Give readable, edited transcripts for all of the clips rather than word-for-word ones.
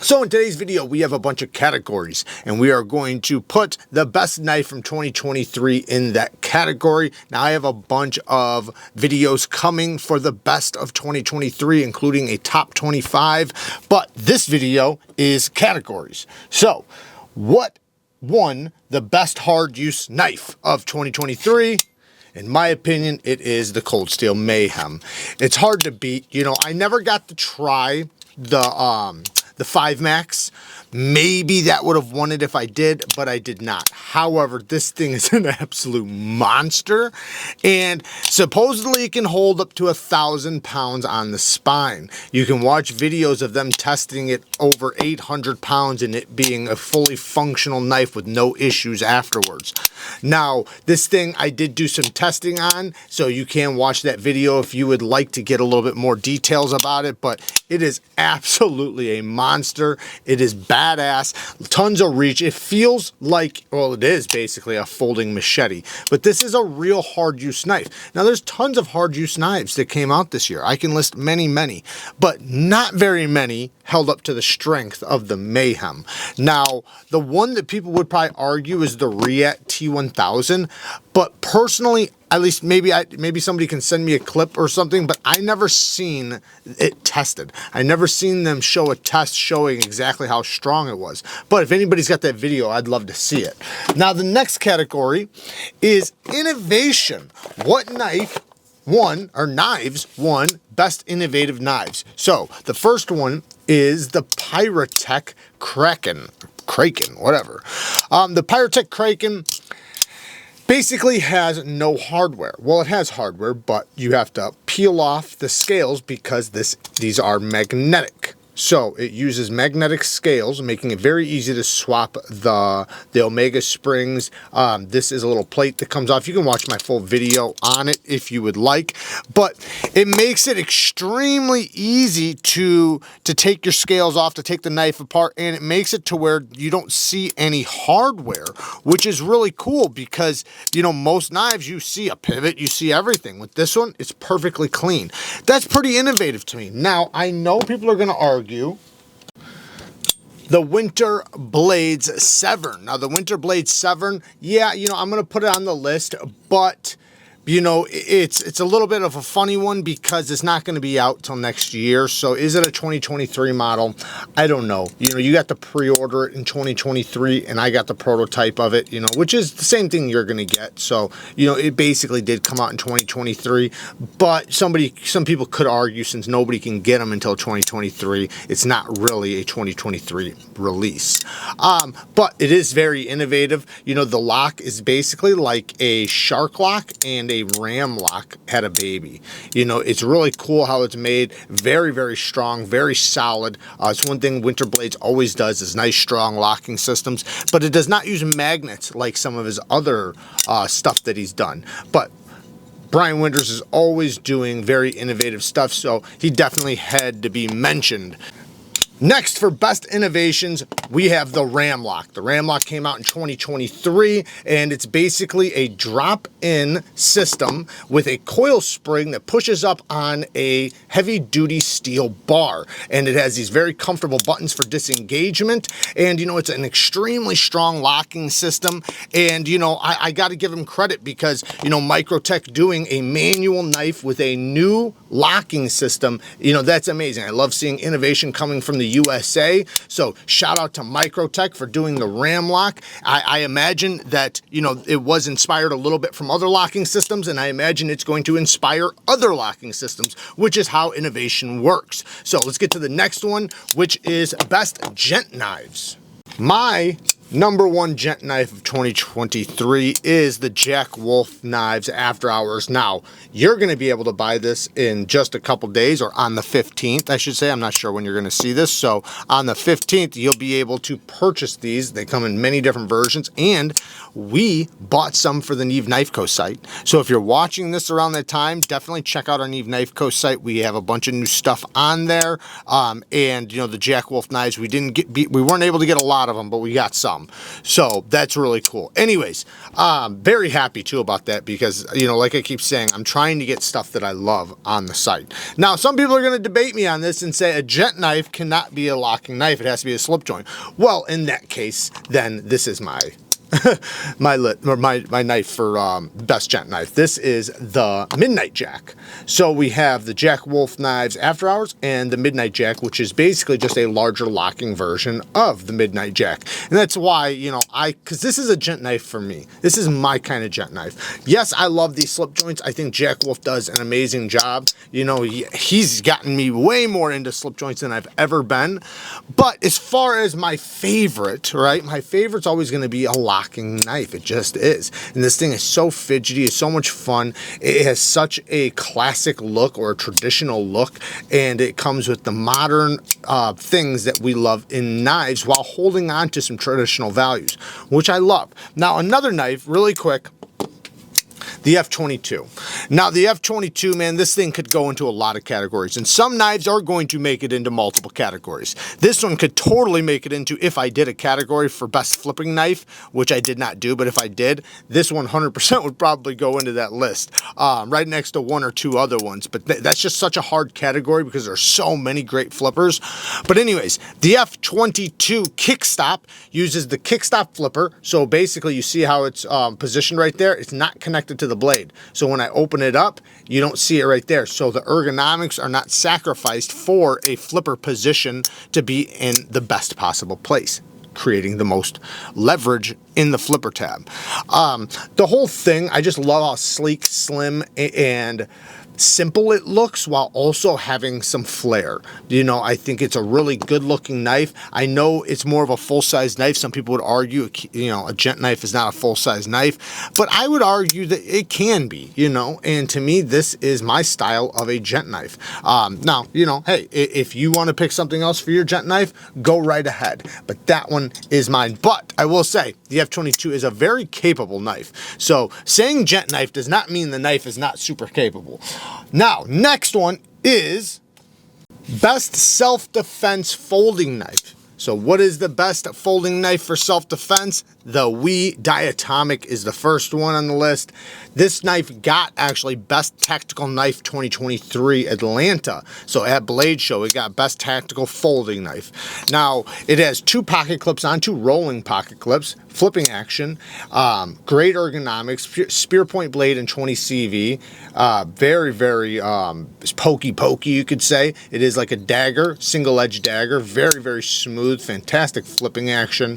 So in today's video, we have a bunch of categories, and we are going to put the best knife from 2023 in that category. Now, I have a bunch of videos coming for the best of 2023, including a top 25, but this video is categories. So, what won the best hard use knife of 2023? In my opinion, it is the Cold Steel Mayhem. It's hard to beat. You know, I never got to try the 5 Max. Maybe that would have won it if I did, but I did not. However, this thing is an absolute monster, and supposedly it can hold up to 1,000 pounds on the spine. You can watch videos of them testing it over 800 pounds and it being a fully functional knife with no issues afterwards. Now, this thing I did do some testing on, so you can watch that video if you would like to get a little bit more details about it, but it is absolutely a monster. It is badass, tons of reach. It feels like, well, it is basically a folding machete, but this is a real hard use knife. Now, there's tons of hard use knives that came out this year. I can list many, but not very many held up to the strength of the Mayhem. Now, the one that people would probably argue is the REATE T1000, but personally, at least maybe somebody can send me a clip or something, but I never seen it tested. I never seen them show a test showing exactly how strong it was. But if anybody's got that video, I'd love to see it. Now, the next category is innovation. What knife won, or knives won, best innovative knives? So the first one is the PIRATECH Kraken, whatever. The PIRATECH Kraken basically has no hardware. Well, it has hardware, but you have to peel off the scales because these are magnetic. So it uses magnetic scales, making it very easy to swap the Omega springs. This is a little plate that comes off. You can watch my full video on it if you would like, but it makes it extremely easy to take your scales off, to take the knife apart, and it makes it to where you don't see any hardware, which is really cool because, you know, most knives you see a pivot, you see everything. With this one, it's perfectly clean. That's pretty innovative to me. Now, I know people are going to argue the Winter Blades Severn. Now, the Winter Blades Severn, yeah, you know, I'm going to put it on the list, but you know, it's a little bit of a funny one because it's not going to be out till next year. So is it a 2023 model? I don't know. You know, you got to pre-order it in 2023 and I got the prototype of it, you know, which is the same thing you're going to get. So, you know, it basically did come out in 2023, but some people could argue since nobody can get them until 2023, it's not really a 2023 release. But it is very innovative. You know, the lock is basically like a shark lock and a ram lock had a baby. You know, it's really cool how it's made. Very strong, very solid. It's one thing Winter Blades always does is nice strong locking systems, but it does not use magnets like some of his other stuff that he's done. But Brian Winters is always doing very innovative stuff, so he definitely had to be mentioned. Next, for best innovations, we have the Ram Lock. The Ram Lock came out in 2023, and it's basically a drop-in system with a coil spring that pushes up on a heavy-duty steel bar. And it has these very comfortable buttons for disengagement, and, you know, it's an extremely strong locking system. And, you know, I got to give him credit because, you know, MICROTECH doing a manual knife with a new locking system, you know, that's amazing. I love seeing innovation coming from the USA. So shout out to MICROTECH for doing the Ram Lock. I imagine that, you know, it was inspired a little bit from other locking systems, and I imagine it's going to inspire other locking systems, which is how innovation works. So let's get to the next one, which is best Gent knives. My #1 Gent knife of 2023 is the JACKWOLF Knives After Hours. Now, you're going to be able to buy this in just a couple days, or on the 15th, I should say. I'm not sure when you're going to see this. So on the 15th, you'll be able to purchase these. They come in many different versions, and we bought some for the NEEVEKNIVECO site. So if you're watching this around that time, definitely check out our NEEVEKNIVECO site. We have a bunch of new stuff on there. And, you know, the JACKWOLF knives, we weren't able to get a lot of them, but we got some. come. So that's really cool. Anyways, very happy too about that because, you know, like I keep saying, I'm trying to get stuff that I love on the site. Now, some people are going to debate me on this and say a gent knife cannot be a locking knife. It has to be a slip joint. Well, in that case, then this is my my knife for best gent knife. This is the Midnight Jack. So we have the JACKWOLF knives After Hours and the Midnight Jack, which is basically just a larger locking version of the Midnight Jack. And that's why, you know, because this is a gent knife for me. This is my kind of gent knife. Yes, I love these slip joints. I think JACKWOLF does an amazing job. You know, he's gotten me way more into slip joints than I've ever been. But as far as my favorite, right, my favorite's always going to be a locking knife. It just is. And this thing is so fidgety. It's so much fun. It has such a classic look or a traditional look, and it comes with the modern things that we love in knives while holding on to some traditional values, which I love. Now, another knife, really quick, the F22. Now, the F22, man, this thing could go into a lot of categories, and some knives are going to make it into multiple categories. This one could totally make it into, if I did a category for best flipping knife, which I did not do, but if I did, this 100% would probably go into that list, right next to one or two other ones. But that's just such a hard category because there's so many great flippers. But anyways, the F22 KICKSTOP uses the KICKSTOP flipper. So basically, you see how it's positioned right there? It's not connected to the blade. So when I open it up, you don't see it right there. So the ergonomics are not sacrificed for a flipper position to be in the best possible place, creating the most leverage in the flipper tab. The whole thing, I just love how sleek, slim, and simple it looks while also having some flair. You know, I think it's a really good looking knife. I know it's more of a full-size knife. Some people would argue, you know, a gent knife is not a full-size knife, but I would argue that it can be, you know, and to me, this is my style of a gent knife. Now, you know, hey, if you want to pick something else for your gent knife, go right ahead, but that one is mine. But I will say, the F22 is a very capable knife. So saying gent knife does not mean the knife is not super capable. Now, next one is best self-defense folding knife. So what is the best folding knife for self-defense? The WE Diatomic is the first one on the list. This knife got actually Best Tactical Knife 2023 Atlanta. So at Blade Show, it got Best Tactical Folding Knife. Now, it has 2 pocket clips on 2 rolling pocket clips, flipping action, great ergonomics, spear point blade and 20 CV, very, very pokey, you could say. It is like a dagger, single edge dagger, very, very smooth, fantastic flipping action.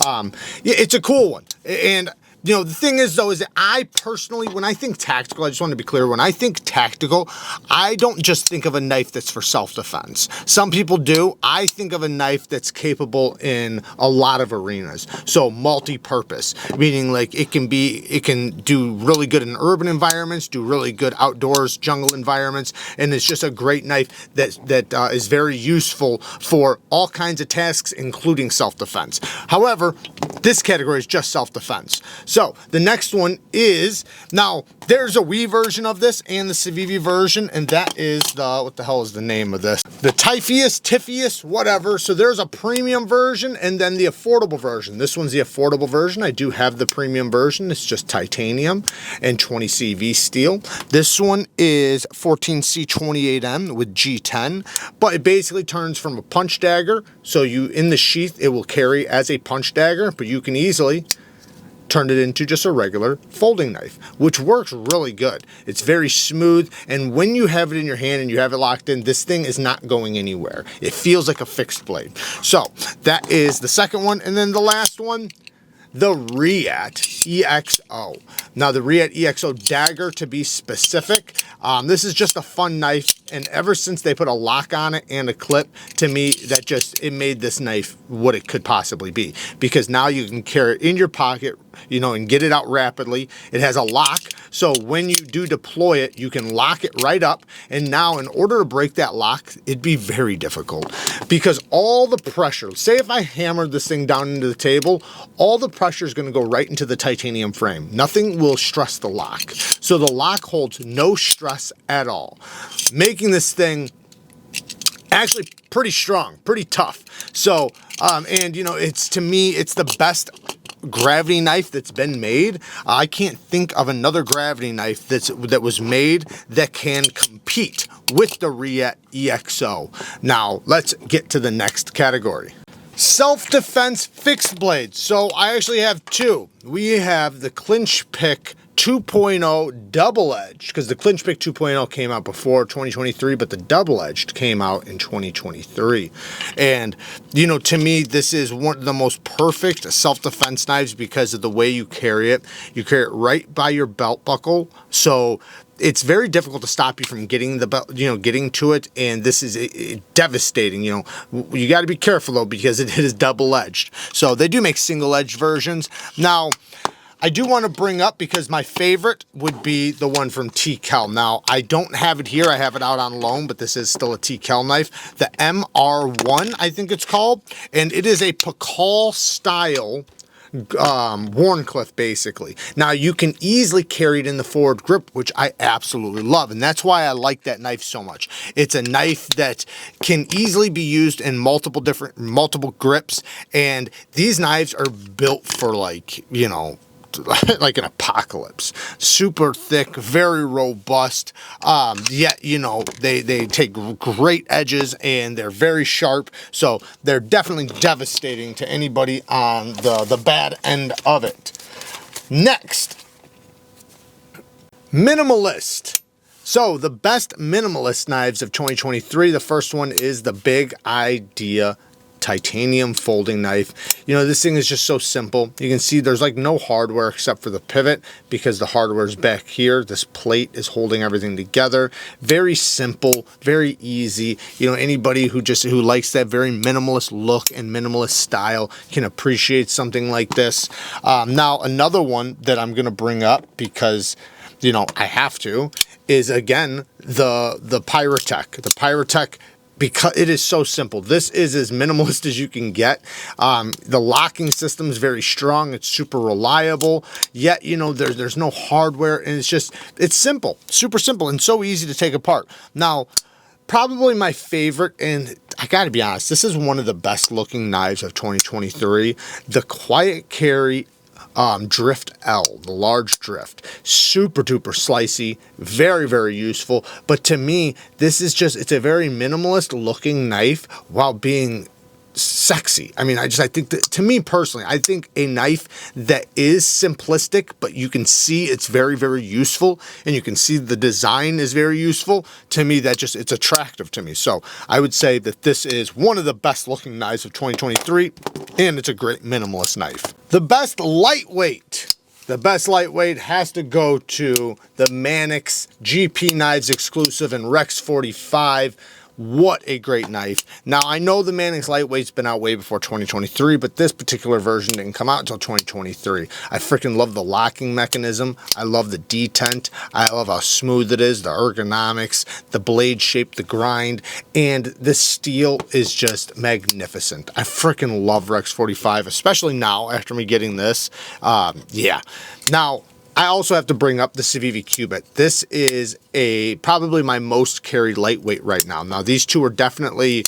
Yeah, it's a cool one. And you know, the thing is, though, is that I personally, when I think tactical, I just want to be clear, when I think tactical, I don't just think of a knife that's for self-defense. Some people do. I think of a knife that's capable in a lot of arenas. So multi-purpose, meaning like it can do really good in urban environments, do really good outdoors, jungle environments, and it's just a great knife that is very useful for all kinds of tasks, including self-defense. However, this category is just self-defense. So the next one is, now there's a WE version of this and the CIVIVI version, and that is the, what the hell is the name of this? The TYPHEOUS, whatever. So there's a premium version and then the affordable version. This one's the affordable version. I do have the premium version. It's just titanium and 20 CV steel. This one is 14C28M with G10, but it basically turns from a punch dagger. So you, in the sheath, it will carry as a punch dagger, but you can easily turn it into just a regular folding knife, which works really good. It's very smooth, and when you have it in your hand and you have it locked in, this thing is not going anywhere. It feels like a fixed blade. So that is the second one, and then the last one, the REATE EXO. Now the REATE EXO dagger, to be specific, this is just a fun knife, and ever since they put a lock on it and a clip, to me, that just, it made this knife what it could possibly be, because now you can carry it in your pocket, you know, and get it out rapidly. It has a lock, so when you do deploy it, you can lock it right up, and now in order to break that lock, it'd be very difficult, because all the pressure, say if I hammered this thing down into the table, all the pressure is going to go right into the titanium frame. Nothing will stress the lock. So the lock holds no stress at all, making this thing actually pretty strong, pretty tough. So, and you know, to me, it's the best gravity knife that's been made. I can't think of another gravity knife that was made that can compete with the REATE EXO. Now, let's get to the next category. Self-defense fixed blades. So I actually have two. We have the Clinch Pick 2.0 double edged, because the Clinch Pick 2.0 came out before 2023, but the double edged came out in 2023. And you know, to me, this is one of the most perfect self-defense knives because of the way you carry it. You carry it right by your belt buckle, so it's very difficult to stop you from getting the belt, you know, getting to it. And this is devastating. You know, you got to be careful though, because it is double edged. So they do make single edged versions now. I do want to bring up, because my favorite would be the one from TKELL. Now, I don't have it here. I have it out on loan, but this is still a TKELL knife. The MR1, I think it's called. And it is a PIRATECH style Wharncliffe, basically. Now, you can easily carry it in the forward grip, which I absolutely love. And that's why I like that knife so much. It's a knife that can easily be used in multiple grips. And these knives are built for, like, you know, like an apocalypse. Super thick, very robust, yet you know, they take great edges and they're very sharp, so they're definitely devastating to anybody on the bad end of it. Next, Minimalist. So the best minimalist knives of 2023, the first one is the Big Idea titanium folding knife. You know, this thing is just so simple. You can see there's like no hardware except for the pivot, because the hardware is back here. This plate is holding everything together. Very simple, very easy. You know, anybody who likes that very minimalist look and minimalist style can appreciate something like this. Now, another one that I'm going to bring up, because you know I have to, is again the PIRATECH. The PIRATECH, because it is so simple. This is as minimalist as you can get. The locking system is very strong. It's super reliable. Yet, you know, there's no hardware, and it's simple, super simple, and so easy to take apart. Now, probably my favorite, and I gotta be honest, this is one of the best looking knives of 2023. The Quiet Carry Drift L, the large drift. Super duper slicey, very, very useful. But to me, this is it's a very minimalist looking knife while being sexy. I mean, I think that, to me personally, I think a knife that is simplistic, but you can see it's very, very useful, and you can see the design is very useful, to me, it's attractive to me. So I would say that this is one of the best looking knives of 2023, and it's a great minimalist knife. The best lightweight. The best lightweight has to go to the MANIX GP Knives exclusive and Rex 45. What a great knife. Now, I know the MANIX lightweight's been out way before 2023, but this particular version didn't come out until 2023. I freaking love the locking mechanism. I love the detent. I love how smooth it is, the ergonomics, the blade shape, the grind, and this steel is just magnificent. I freaking love Rex 45, especially now after me getting this. Yeah. Now, I also have to bring up the CIVIVI QUBIT. This is probably my most carried lightweight right now. Now, these two are definitely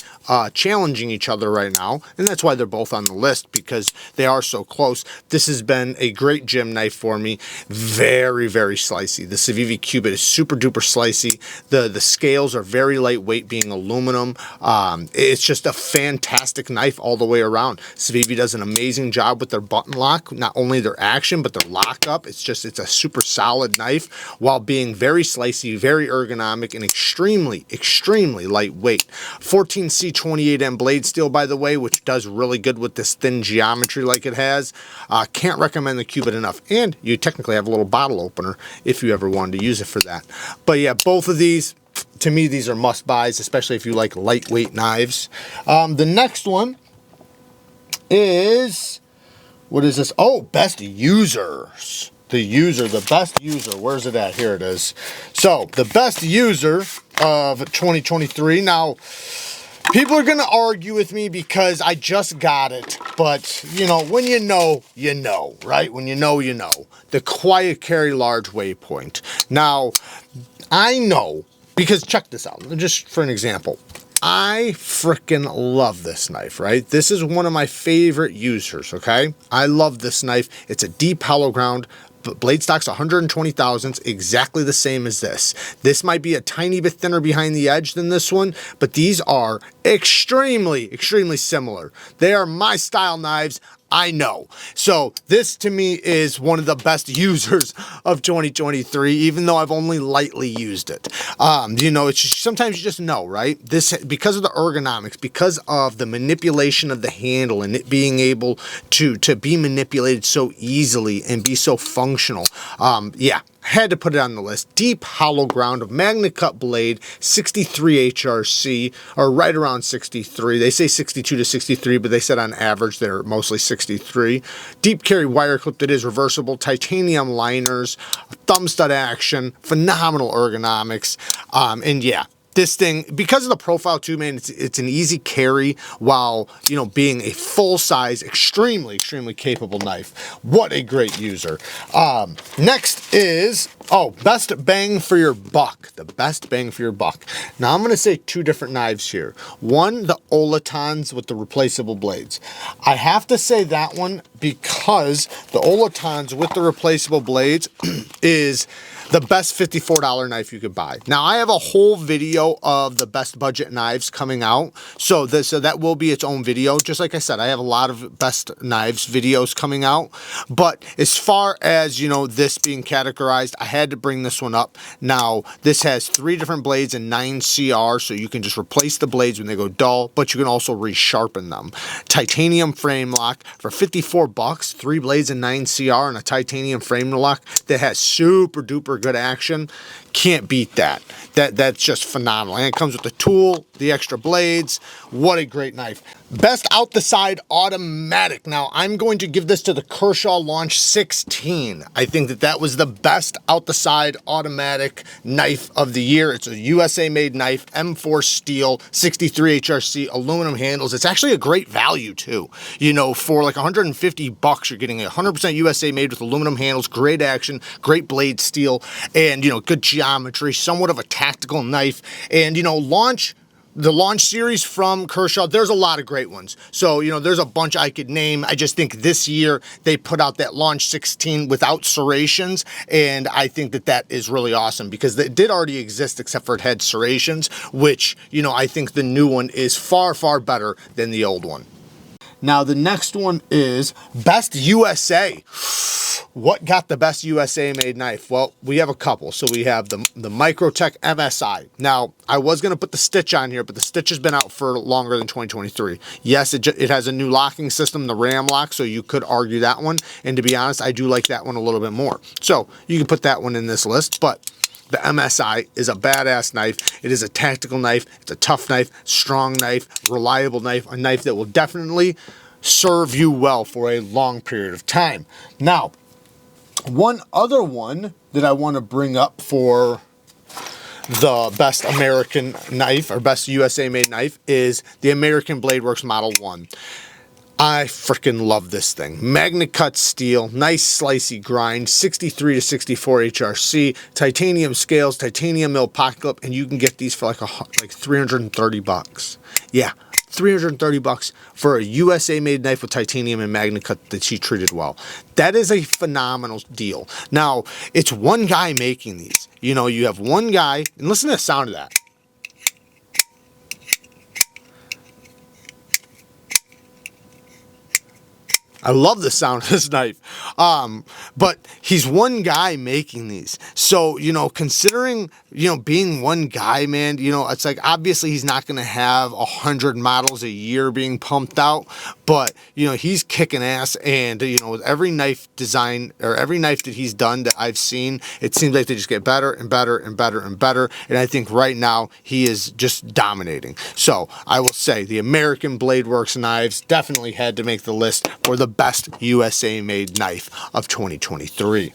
challenging each other right now, and that's why they're both on the list, because they are so close. This has been a great gym knife for me. Very, very slicey. The CIVIVI QUBIT is super duper slicey. The scales are very lightweight, being aluminum. It's just a fantastic knife all the way around. CIVIVI does an amazing job with their button lock, not only their action, but their lockup. It's a super solid knife while being very slicey, very ergonomic, and extremely, extremely lightweight. 14C28M blade steel, by the way, which does really good with this thin geometry like it has. Can't recommend the QUBIT enough. And you technically have a little bottle opener if you ever wanted to use it for that. But yeah, both of these, to me, these are must-buys, especially if you like lightweight knives. The next one is, what is this? Oh, best users. The best user, where's it at? Here it is. So, the best user of 2023. Now, people are going to argue with me because I just got it, but, you know, when you know, right? When you know, you know. The Quiet Carry Large WAYPOINT. Now, I know, because check this out, just for an example. I freaking love this knife, right? This is one of my favorite users, okay? I love this knife. It's a deep hollow ground. Blade stock's 120 thousandths, exactly the same as this. This might be a tiny bit thinner behind the edge than this one, but these are extremely, extremely similar. They are my style knives. I know. So this to me is one of the best users of 2023, even though I've only lightly used it. You know, it's just, sometimes you just know, right? This, because of the ergonomics, because of the manipulation of the handle and it being able to be manipulated so easily and be so functional. Yeah. Had to put it on the list. Deep hollow ground of Magna Cut blade, 63 HRC, or right around 63. They say 62 to 63, but they said on average they're mostly 63. Deep carry wire clip that is reversible, titanium liners, thumb stud action, phenomenal ergonomics, and yeah. This thing, because of the profile too, man, it's an easy carry while, you know, being a full-size, extremely, extremely capable knife. What a great user. Next is, best bang for your buck. The best bang for your buck. Now, I'm going to say two different knives here. One, the OLITANS with the replaceable blades. I have to say that one because the OLITANS with the replaceable blades is the best $54 knife you could buy. Now, I have a whole video of the best budget knives coming out, so that will be its own video. Just like I said, I have a lot of best knives videos coming out, but as far as, you know, this being categorized, I had to bring this one up. Now, this has 3 different blades and 9 CR, so you can just replace the blades when they go dull, but you can also resharpen them. Titanium frame lock for 54 bucks, 3 blades and 9 CR and a titanium frame lock that has super duper good action. Can't beat that. That's just phenomenal. And it comes with the tool, the extra blades. What a great knife. Best out the side automatic. Now, I'm going to give this to the Kershaw Launch 16. I think that was the best out the side automatic knife of the year. It's a USA made knife, M4 steel, 63 HRC, aluminum handles. It's actually a great value too. You know, for like 150 bucks, you're getting a 100% USA made with aluminum handles, great action, great blade steel, and, you know, good geometry, somewhat of a tactical knife. And, you know, the launch series from Kershaw, there's a lot of great ones. So, you know, there's a bunch I could name. I just think this year they put out that Launch 16 without serrations, and I think that is really awesome because it did already exist except for it had serrations, which, you know, I think the new one is far, far better than the old one. Now, the next one is Best USA. What got the best USA made knife? Well, we have a couple. So we have the MICROTECH MSI. Now, I was going to put the Stitch on here, but the Stitch has been out for longer than 2023. Yes, it has a new locking system, the RAM lock, so you could argue that one. And to be honest, I do like that one a little bit more. So you can put that one in this list, but the MSI is a badass knife. It is a tactical knife. It's a tough knife, strong knife, reliable knife, a knife that will definitely serve you well for a long period of time. Now, one other one that I want to bring up for the best American knife or best USA made knife is the American Blade Works Model 1. I freaking love this thing. Magna Cut steel, nice slicey grind, 63 to 64 HRC, titanium scales, titanium mill pocket clip, and you can get these for like 330 bucks. Yeah, 330 bucks for a USA made knife with titanium and Magna Cut that she treated well. That is a phenomenal deal. Now, it's one guy making these. You know, you have one guy, and listen to the sound of that. I love the sound of this knife. But he's one guy making these. So, you know, considering, you know, being one guy, man, you know, it's like, obviously he's not going to have 100 models a year being pumped out, but, you know, he's kicking ass. And, you know, with every knife design or every knife that he's done that I've seen, it seems like they just get better and better and better and better. And I think right now he is just dominating. So I will say the American Blade Works knives definitely had to make the list for the best USA made knife of 2023.